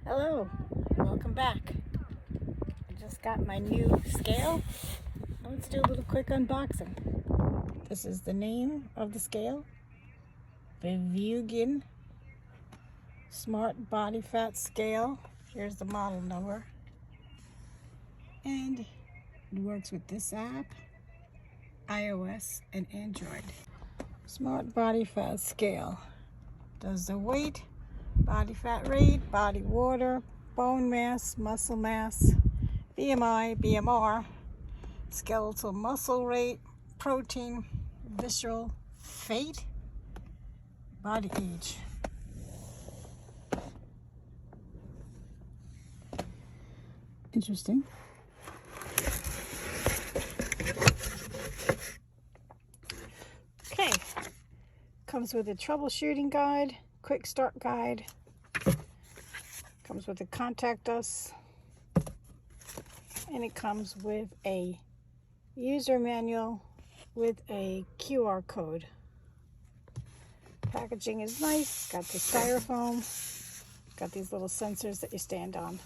Hello, welcome back. I just got my new scale. Let's do a little quick unboxing. This is the name of the scale. Bveiugn Smart Body Fat Scale. Here's the model number. And it works with this app, iOS and Android. Smart Body Fat Scale. Does the weight, body fat rate, body water, bone mass, muscle mass, BMI, BMR, skeletal muscle rate, protein, visceral fat, body age. Interesting. Okay, comes with a troubleshooting guide, quick start guide, comes with a contact us, and it comes with a user manual with a QR code. Packaging is nice, got the styrofoam, got these little sensors that you stand on.